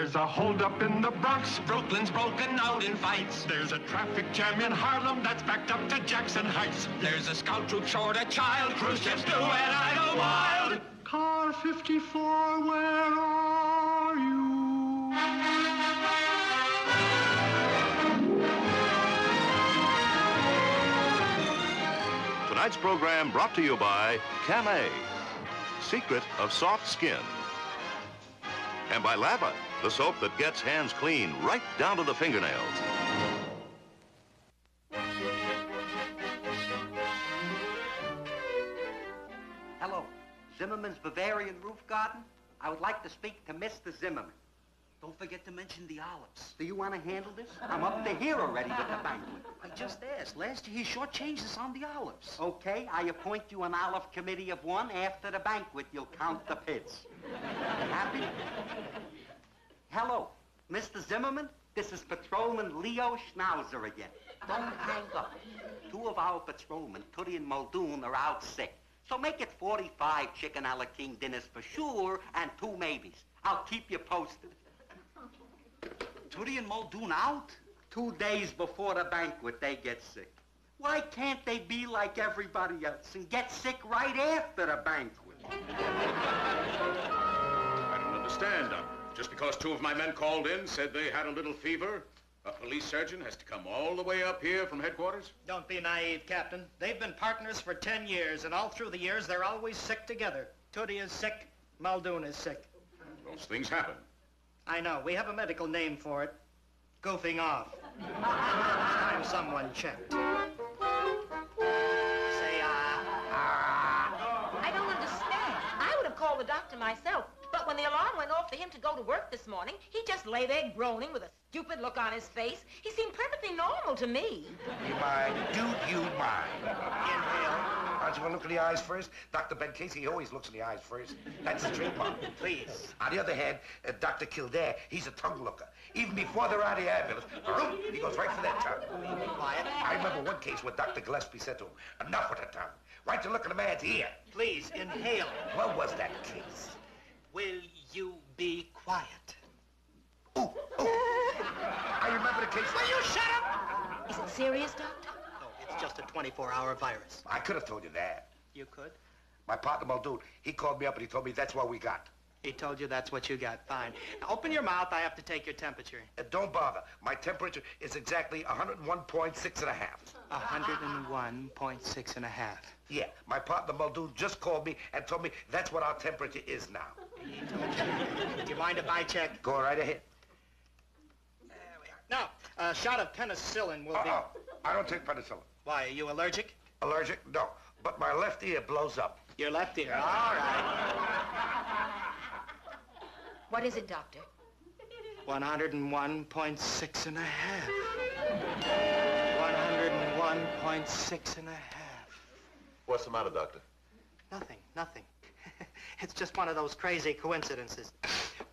There's a holdup in the Bronx. Brooklyn's broken out in fights. There's a traffic jam in Harlem that's backed up to Jackson Heights. There's a scout troop short a child. Cruise ships do, and I go wild. Car 54, where are you? Tonight's program brought to you by Camay, secret of soft skin. And by Lava, the soap that gets hands clean right down to the fingernails. Hello, Zimmerman's Bavarian Roof Garden. I would like to speak to Mr. Zimmerman. Don't forget to mention the olives. Do you want to handle this? I'm up to here already with the banquet. I just asked. Last year he shortchanged us on the olives. Okay, I appoint you an olive committee of one. After the banquet, you'll count the pits. Happy? Hello, Mr. Zimmerman. This is Patrolman Leo Schnauzer again. Don't hang up. Two of our patrolmen, Toody and Muldoon, are out sick. So make it 45 chicken a la king dinners for sure and 2 maybes. I'll keep you posted. Toody and Muldoon out? 2 days before the banquet, they get sick. Why can't they be like everybody else and get sick right after the banquet? I don't understand. Just because 2 of my men called in, said they had a little fever, a police surgeon has to come all the way up here from headquarters? Don't be naive, Captain. They've been partners for 10 years, and all through the years, they're always sick together. Toody is sick, Muldoon is sick. Those things happen. I know. We have a medical name for it. Goofing off. It's time someone checked. I don't understand. I would have called the doctor myself, but when the alarm went off for him to go to work this morning, he just lay there groaning with a stupid look on his face. He seemed perfectly normal to me. You mind? Do you mind? Inhale. Aren't you want to look in the eyes first? Dr. Ben Casey, he always looks in the eyes first. That's his trademark. Please. On the other hand, Dr. Kildare, he's a tongue looker. Even before they're out of the ambulance, he goes right for that tongue. Quiet. I remember one case where Dr. Gillespie said to him, enough with the tongue. Right to look in the man's ear. Please, inhale. What was that case? Will you be quiet? Ooh. I remember the case. Will you shut up? Is it serious, Doctor? No, it's just a 24-hour virus. I could have told you that. You could? My partner, Muldoon, he called me up and he told me that's what we got. He told you that's what you got. Fine. Now, open your mouth. I have to take your temperature. Don't bother. My temperature is exactly 101.6 and a half. 101.6 and a half. Yeah, my partner Muldoon just called me and told me that's what our temperature is now. He told you. Do you mind if I check? Go right ahead. There we are. Now, a shot of penicillin will be... I don't take penicillin. Why, are you allergic? Allergic? No. But my left ear blows up. Your left ear? All right. What is it, Doctor? 101.6 and a half. 101.6 and a half. What's the matter, Doctor? Nothing. It's just one of those crazy coincidences.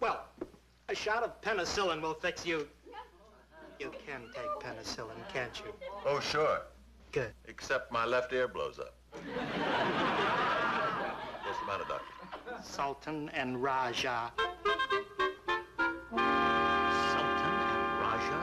Well, a shot of penicillin will fix you. You can take penicillin, can't you? Oh, sure. Good. Except my left ear blows up. What's the matter, Doctor? Sultan and Raja. Sultan and Raja?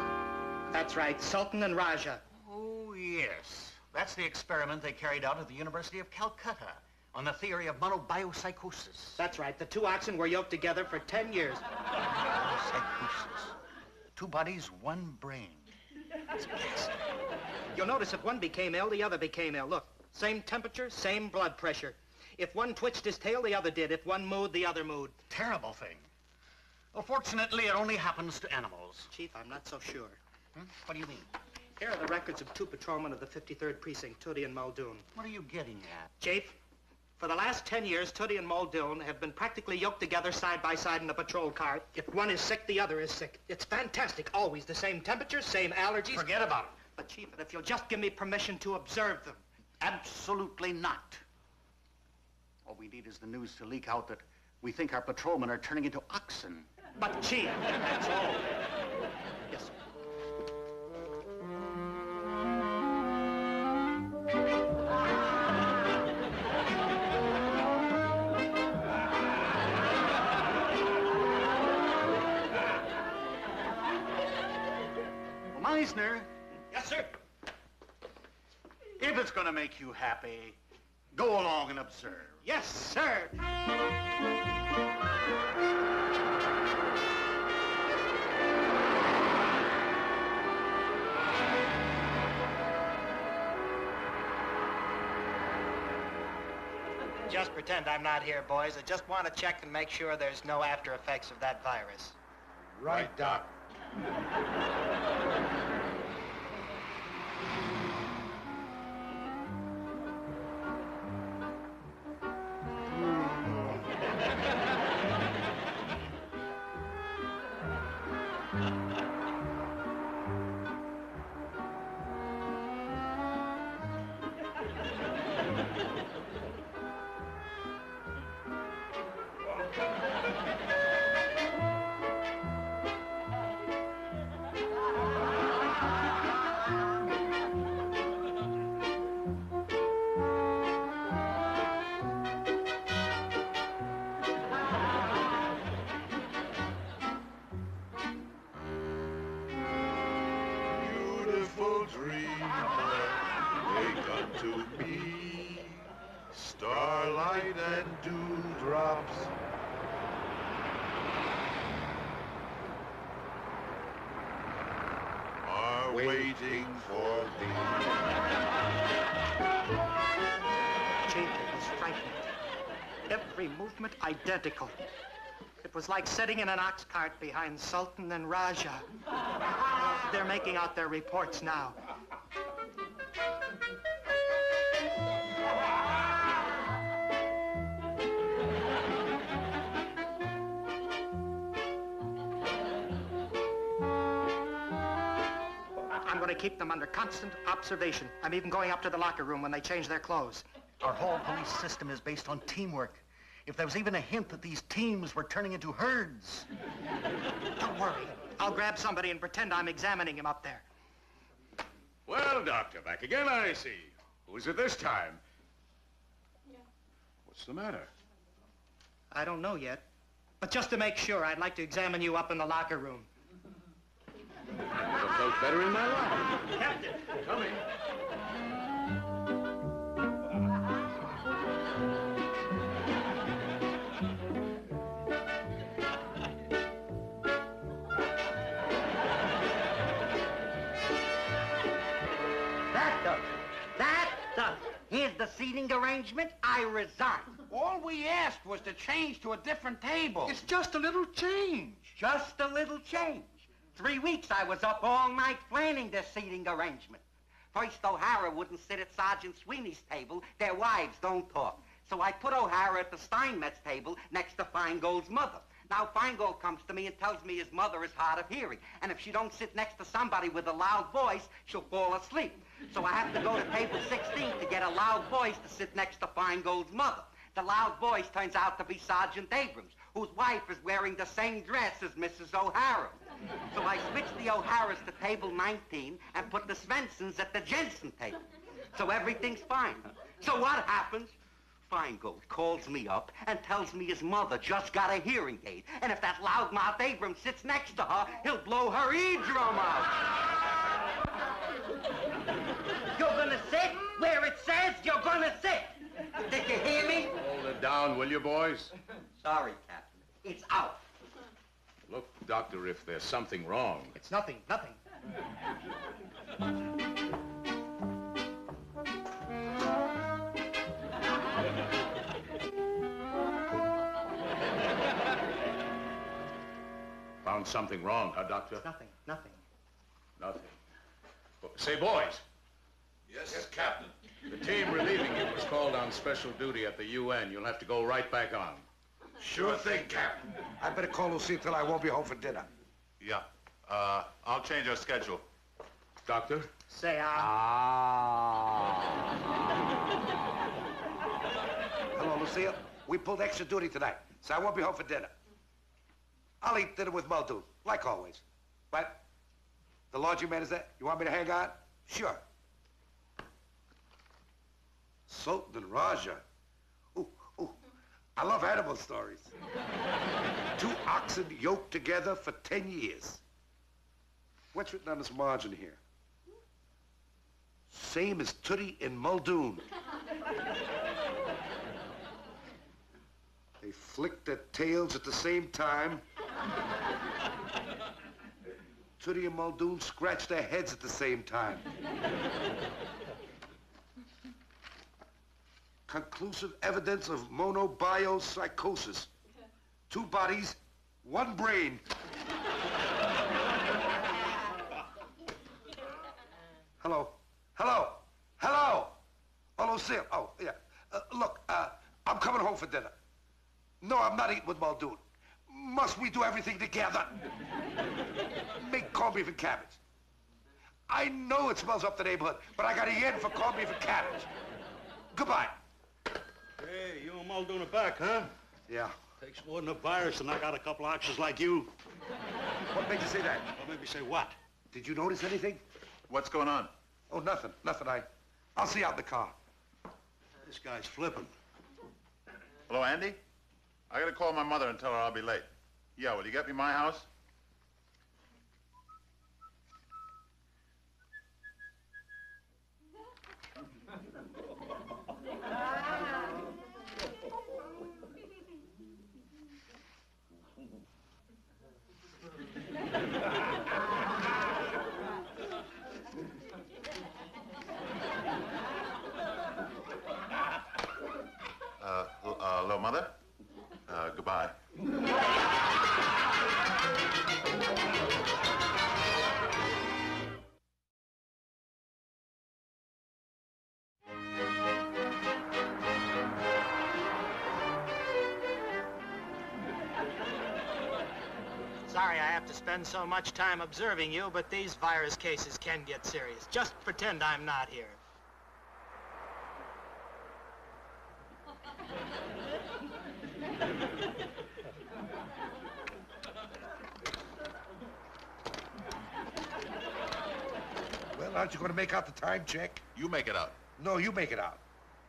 That's right, Sultan and Raja. Oh, yes. That's the experiment they carried out at the University of Calcutta on the theory of monobiopsychosis. That's right, the 2 oxen were yoked together for 10 years. Psychosis. 2 bodies, 1 brain. You'll notice if one became ill, the other became ill. Look, same temperature, same blood pressure. If one twitched his tail, the other did. If one mooed, the other mooed. Terrible thing. Well, fortunately, it only happens to animals. Chief, I'm not so sure. What do you mean? Here are the records of 2 patrolmen of the 53rd Precinct, Toody and Muldoon. What are you getting at? Chief, for the last 10 years, Toody and Muldoon have been practically yoked together side by side in a patrol car. If one is sick, the other is sick. It's fantastic. Always the same temperature, same allergies. Forget about it. But, Chief, if you'll just give me permission to observe them. Absolutely not. All we need is the news to leak out that we think our patrolmen are turning into oxen. But, Chief, that's all. Yes, sir. listener. Yes, sir. If it's gonna make you happy, go along and observe. Yes, sir. Just pretend I'm not here, boys. I just want to check and make sure there's no after effects of that virus. Right, Doc. Beautiful dream, wake up to me, starlight and dewdrops. Are waiting for thee. Gee, it was frightening. Every movement identical. It was like sitting in an ox cart behind Sultan and Raja. They're making out their reports now. I'm going to keep them under constant observation. I'm even going up to the locker room when they change their clothes. Our whole police system is based on teamwork. If there was even a hint that these teams were turning into herds. Don't worry. I'll grab somebody and pretend I'm examining him up there. Well, Doctor, back again, I see. Who is it this time? What's the matter? I don't know yet. But just to make sure, I'd like to examine you up in the locker room. I never felt better in my life. Captain! Coming. Here's the seating arrangement. I resign. All we asked was to change to a different table. It's just a little change. Just a little change. 3 weeks I was up all night planning this seating arrangement. First, O'Hara wouldn't sit at Sergeant Sweeney's table. Their wives don't talk. So I put O'Hara at the Steinmetz table next to Feingold's mother. Now, Feingold comes to me and tells me his mother is hard of hearing. And if she don't sit next to somebody with a loud voice, she'll fall asleep. So I have to go to table 16 to get a loud voice to sit next to Feingold's mother. The loud voice turns out to be Sergeant Abrams, whose wife is wearing the same dress as Mrs. O'Hara. So I switched the O'Haras to table 19 and put the Svensons at the Jensen table. So everything's fine. So what happens? Feingold calls me up and tells me his mother just got a hearing aid. And if that loudmouth Abrams sits next to her, he'll blow her eardrum out. You're gonna sit where it says you're gonna sit. Did you hear me? Hold it down, will you, boys? Sorry, Captain. It's out. Look, Doctor, if there's something wrong. It's nothing, nothing. Found something wrong, huh, Doctor? Nothing, nothing. Nothing. Say, boys. Yes, Captain. The team relieving you was called on special duty at the UN. You'll have to go right back on. Sure thing, Captain. I better call Lucille till I won't be home for dinner. Yeah. I'll change our schedule. Doctor? Say, Hello, Lucille. We pulled extra duty tonight, so I won't be home for dinner. I'll eat dinner with Muldoon, like always. But the laundry man is there. You want me to hang on? Sure. Sultan and Raja. Ooh, ooh. I love animal stories. 2 oxen yoked together for 10 years. What's written on this margin here? Same as Toody and Muldoon. They flick their tails at the same time. Toody and Muldoon scratch their heads at the same time. Conclusive evidence of monobiopsychosis. 2 bodies, 1 brain. Hello? Hello? Hello? Oh, Lucille. Oh, yeah. Look, I'm coming home for dinner. No, I'm not eating with Muldoon. Must we do everything together? Make corned beef and cabbage. I know it smells up the neighborhood, but I got a yen for corned beef and cabbage. Goodbye. Hey, you and Muldoon are back, huh? Yeah. Takes more than a virus to knock out a couple oxes like you. What made you say that? What made me say what? Did you notice anything? What's going on? Oh, nothing. Nothing. I'll see you out in the car. This guy's flipping. Hello, Andy? I gotta call my mother and tell her I'll be late. Yeah, will you get me my house? Hello, Mother? Goodbye. Sorry I have to spend so much time observing you, but these virus cases can get serious. Just pretend I'm not here. Well, aren't you going to make out the time check? You make it out. No, you make it out.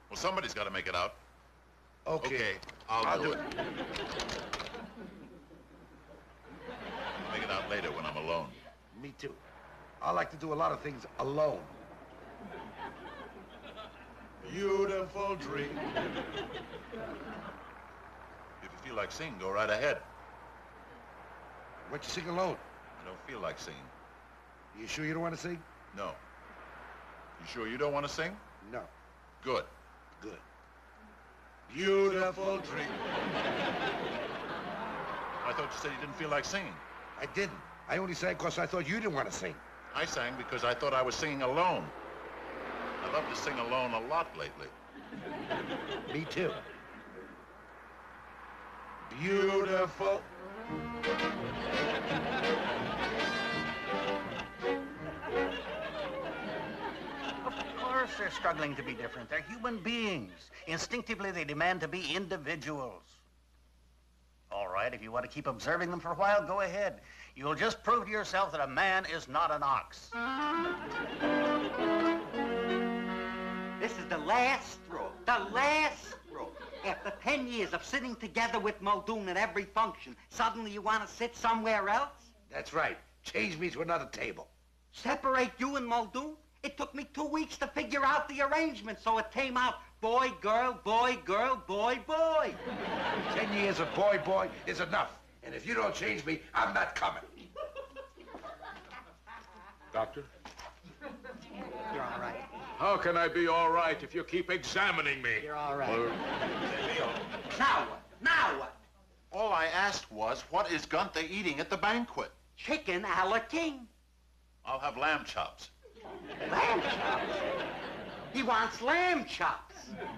Well, somebody's got to make it out. Okay. Okay, I'll do it. Make it out later when I'm alone. Me too. I like to do a lot of things alone. Beautiful dream. If you feel like singing, go right ahead. Why don't you sing alone? I don't feel like singing. You sure you don't want to sing? No. You sure you don't want to sing? No. Good. Good. Beautiful dream. I thought you said you didn't feel like singing. I didn't. I only sang because I thought you didn't want to sing. I sang because I thought I was singing alone. I love to sing alone a lot lately. Me too. Beautiful. Of course they're struggling to be different. They're human beings. Instinctively, they demand to be individuals. All right, if you want to keep observing them for a while, go ahead. You'll just prove to yourself that a man is not an ox. This is the last straw. The last straw. After 10 years of sitting together with Muldoon at every function, suddenly you want to sit somewhere else? That's right. Change me to another table. Separate you and Muldoon? It took me 2 weeks to figure out the arrangement, so it came out boy, girl, boy, girl, boy, boy. 10 years of boy, boy is enough. And if you don't change me, I'm not coming. Doctor? You're all right. How can I be all right if you keep examining me? You're all right. Now what? Now what? All I asked was, what is Gunther eating at the banquet? Chicken a la king. I'll have lamb chops. Lamb chops? He wants lamb chops.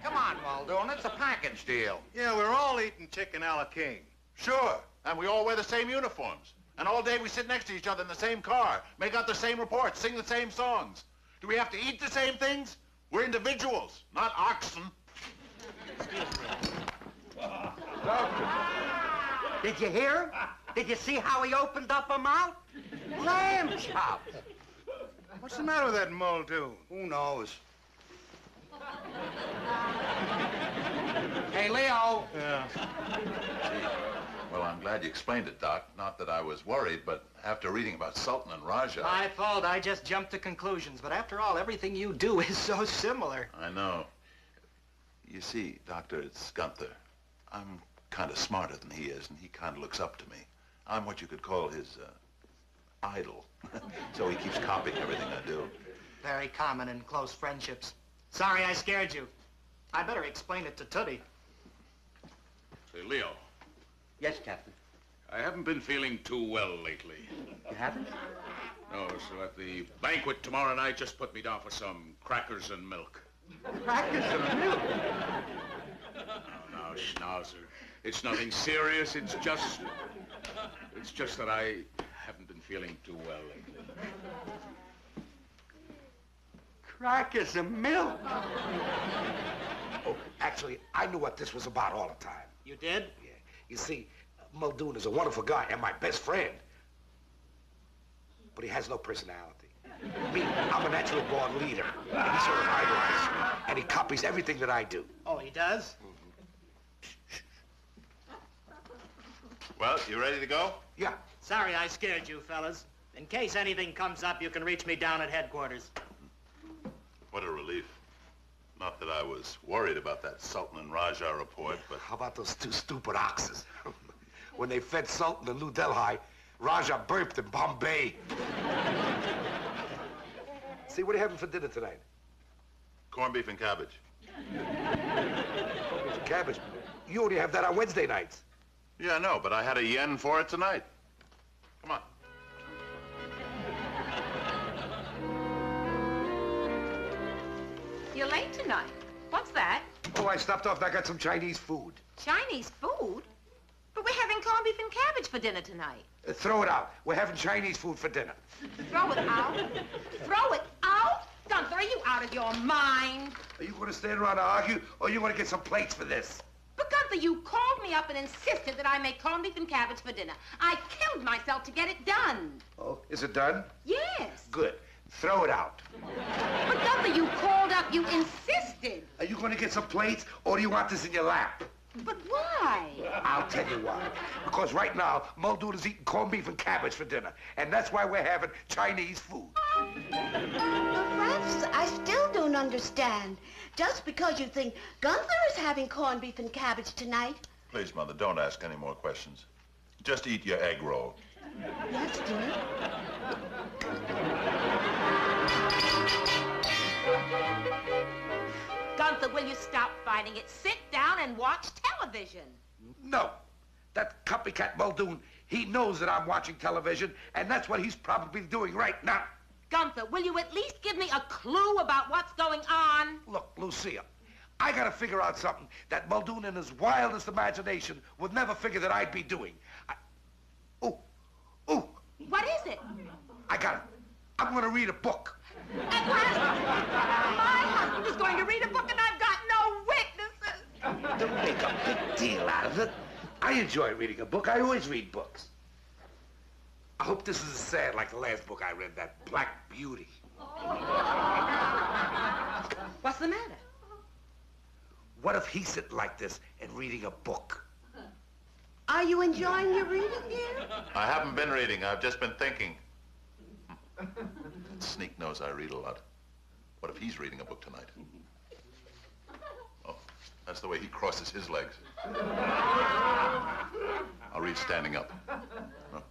Come on, Muldoon, it's a package deal. Yeah, we're all eating chicken a la king. Sure, and we all wear the same uniforms. And all day we sit next to each other in the same car, make out the same reports, sing the same songs. Do we have to eat the same things? We're individuals, not oxen. Did you hear him? Did you see how he opened up a mouth? Lamb chops. What's the matter with that Muldoon? Who knows? Hey, Leo. Yeah. Well, I'm glad you explained it, Doc. Not that I was worried, but after reading about Sultan and Raja... My fault. I just jumped to conclusions. But after all, everything you do is so similar. I know. You see, Doctor, it's Gunther. I'm kind of smarter than he is, and he kind of looks up to me. I'm what you could call his, idol. So he keeps copying everything I do. Very common in close friendships. Sorry I scared you. I better explain it to Toody. Say, Leo, Yes, Captain. I haven't been feeling too well lately. You haven't? No, so at the banquet tomorrow night, just put me down for some crackers and milk. Crackers and milk? Now, Schnauzer, it's nothing serious. It's just that I haven't been feeling too well lately. Crackers and milk? Oh, actually, I knew what this was about all the time. You did? Yeah. You see, Muldoon is a wonderful guy and my best friend. But he has no personality. Me, I'm a natural born leader. And he sort of idolizes me. And he copies everything that I do. Oh, he does? Well, you ready to go? Yeah. Sorry I scared you, fellas. In case anything comes up, you can reach me down at headquarters. What a relief. Not that I was worried about that Sultan and Raja report, but... How about those two stupid oxes? When they fed Sultan in New Delhi, Raja burped in Bombay. See, what are you having for dinner tonight? Corned beef and cabbage. Corned beef and cabbage. You only have that on Wednesday nights. Yeah, I know, but I had a yen for it tonight. Come on. You're late tonight. What's that? Oh, I stopped off and I got some Chinese food. Chinese food? But we're having corned beef and cabbage for dinner tonight. Throw it out. We're having Chinese food for dinner. Throw it out? Throw it out? Gunther, are you out of your mind? Are you going to stand around and argue, or are you going to get some plates for this? But Gunther, you called me up and insisted that I make corned beef and cabbage for dinner. I killed myself to get it done. Oh, is it done? Yes. Good. Throw it out. But Gunther, you called up, you insisted. Are you going to get some plates, or do you want this in your lap? But why? I'll tell you why. Because right now, Muldoon is eating corned beef and cabbage for dinner. And that's why we're having Chinese food. But Francis, I still don't understand. Just because you think Gunther is having corned beef and cabbage tonight. Please, Mother, don't ask any more questions. Just eat your egg roll. Yes, dear. Gunther, will you stop fighting it? Sit down and watch television. No. That copycat Muldoon, he knows that I'm watching television, and that's what he's probably doing right now. Gunther, will you at least give me a clue about what's going on? Look, Lucia, I gotta figure out something that Muldoon in his wildest imagination would never figure that I'd be doing. Ooh. What is it? I got it. I'm gonna read a book. At last, my husband is going to read a book and I've got no witnesses. Don't make a big deal out of it. I enjoy reading a book. I always read books. I hope this isn't sad like the last book I read, that Black Beauty. What's the matter? What if he's sitting like this and reading a book? Are you enjoying your reading, dear? I haven't been reading. I've just been thinking. Sneak knows I read a lot. What if he's reading a book tonight? Oh, that's the way he crosses his legs. I'll read standing up. No.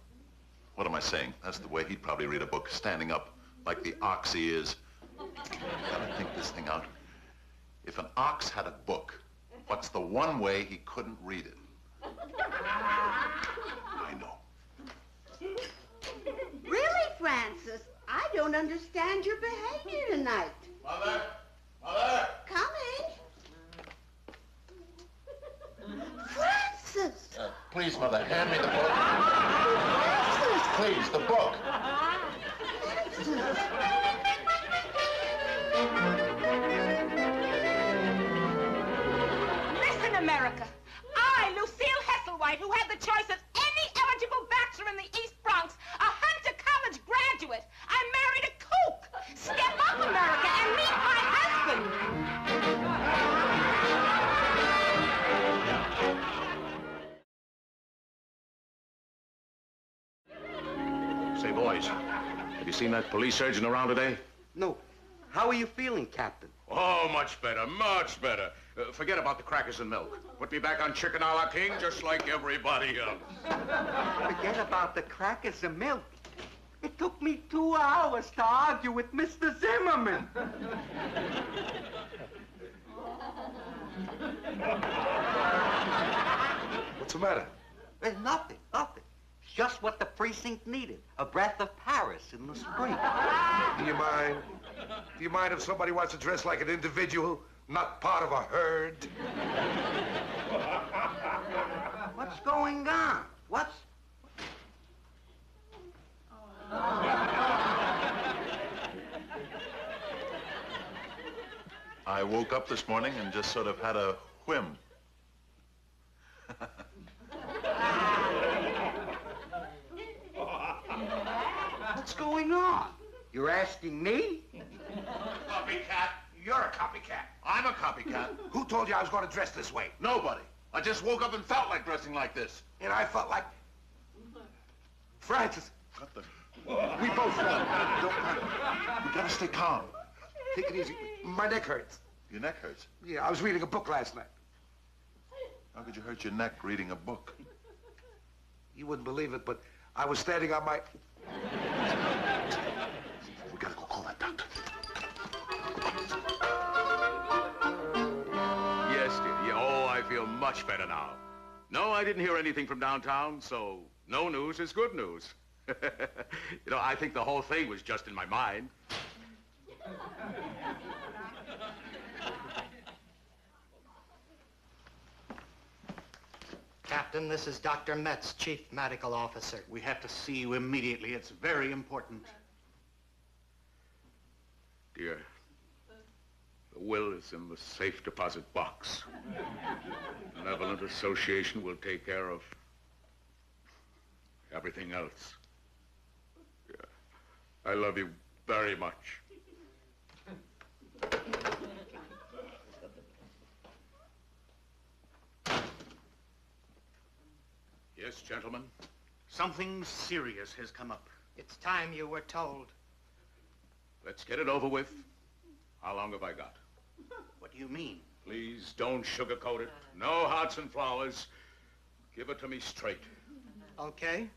What am I saying? That's the way he'd probably read a book, standing up, like the ox he is. Gotta think this thing out. If an ox had a book, what's the one way he couldn't read it? I know. Really, Francis? I don't understand your behavior tonight. Mother! Mother! Coming. Francis! Please, Mother, hand me the book. Please, the book. Listen, America. I, Lucille Hesselwhite, who had the choice of any eligible bachelor in the East Bronx, a Hunter College graduate, I married a kook. Step up, America, and meet my husband. you seen that police surgeon around today? No. How are you feeling, Captain? Oh, much better, much better. Forget about the crackers and milk. Put me back on chicken a la king, just like everybody else. Forget about the crackers and milk. It took me 2 hours to argue with Mr. Zimmerman. What's the matter? Nothing, nothing. Just what the precinct needed. A breath of Paris in the spring. Do you mind? Do you mind if somebody wants to dress like an individual, not part of a herd? What's going on? What's... I woke up this morning and just sort of had a whim. What's going on? You're asking me? Copycat. You're a copycat. I'm a copycat. Who told you I was going to dress this way? Nobody. I just woke up and felt like dressing like this. And I felt like... Francis, What the... we both felt... Don't panic. We gotta stay calm. Take it easy. My neck hurts. Your neck hurts. Yeah, I was reading a book last night. How could you hurt your neck reading a book? You wouldn't believe it, but I was standing on my... We gotta go call that doctor. Yes, dear. Yeah, oh, I feel much better now. No, I didn't hear anything from downtown, so no news is good news. You know, I think the whole thing was just in my mind. Captain, this is Dr. Metz, Chief Medical Officer. We have to see you immediately. It's very important. Dear, the will is in the safe deposit box. The Benevolent Association will take care of everything else. Yeah. I love you very much. Yes, gentlemen? Something serious has come up. It's time you were told. Let's get it over with. How long have I got? What do you mean? Please don't sugarcoat it. No hearts and flowers. Give it to me straight. Okay.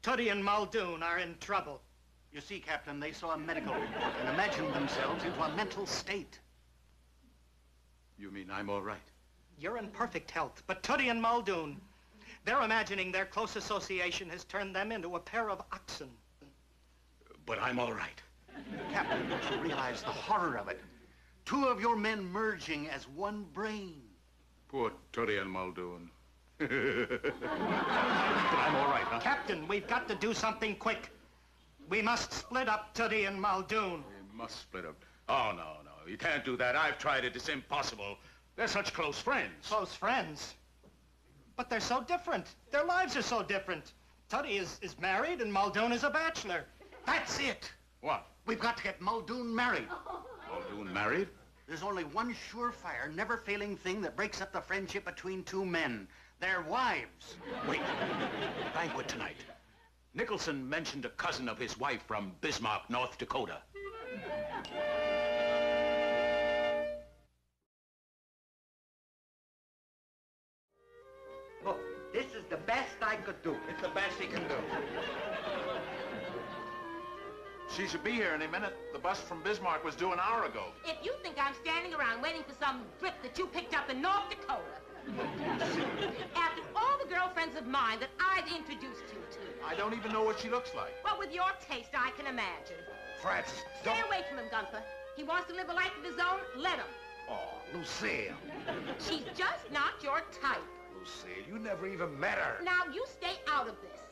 Toody and Muldoon are in trouble. You see, Captain, they saw a medical report and imagined themselves into a mental state. You mean I'm all right? You're in perfect health, but Toody and Muldoon, they're imagining their close association has turned them into a pair of oxen. But I'm all right. Captain, don't you realize the horror of it? Two of your men merging as one brain. Poor Toody and Muldoon. But I'm all right, huh? Captain, we've got to do something quick. We must split up Toody and Muldoon. We must split up. Oh, no, no. You can't do that. I've tried it. It's impossible. They're such close friends. Close friends? But they're so different. Their lives are so different. Toody is married and Muldoon is a bachelor. That's it. What? We've got to get Muldoon married. Muldoon married? There's only one surefire, never-failing thing that breaks up the friendship between two men. Their wives. Wait. Banquet tonight. Nicholson mentioned a cousin of his wife from Bismarck, North Dakota. Look, this is the best I could do. It's the best he can do. She should be here any minute. The bus from Bismarck was due an hour ago. If you think I'm standing around waiting for some drip that you picked up in North Dakota, after all the girlfriends of mine that I've introduced you to. I don't even know what she looks like. Well, with your taste, I can imagine. Francis, Stay don't... away from him, Gunther. He wants to live a life of his own, let him. Oh, Lucille. She's just not your type. Lucille, you never even met her. Now, you stay out of this.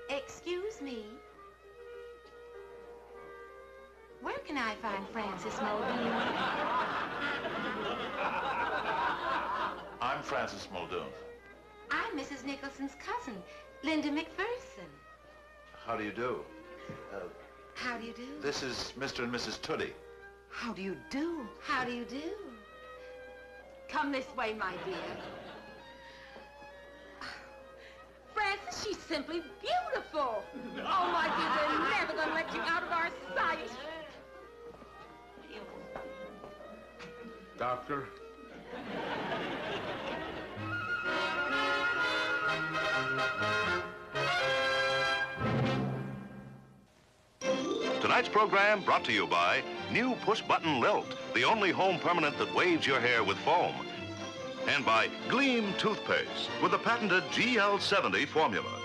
Excuse me. Where can I find Francis Muldoon? I'm Francis Muldoon. I'm Mrs. Nicholson's cousin, Linda McPherson. How do you do? How do you do? This is Mr. and Mrs. Toody. How do you do? How do you do? Come this way, my dear. Francis, she's simply beautiful. Oh, my dear, they're never going to let you out of our sight. Doctor? Tonight's program brought to you by new push-button Lilt, the only home permanent that waves your hair with foam. And by Gleam toothpaste with the patented GL70 formula.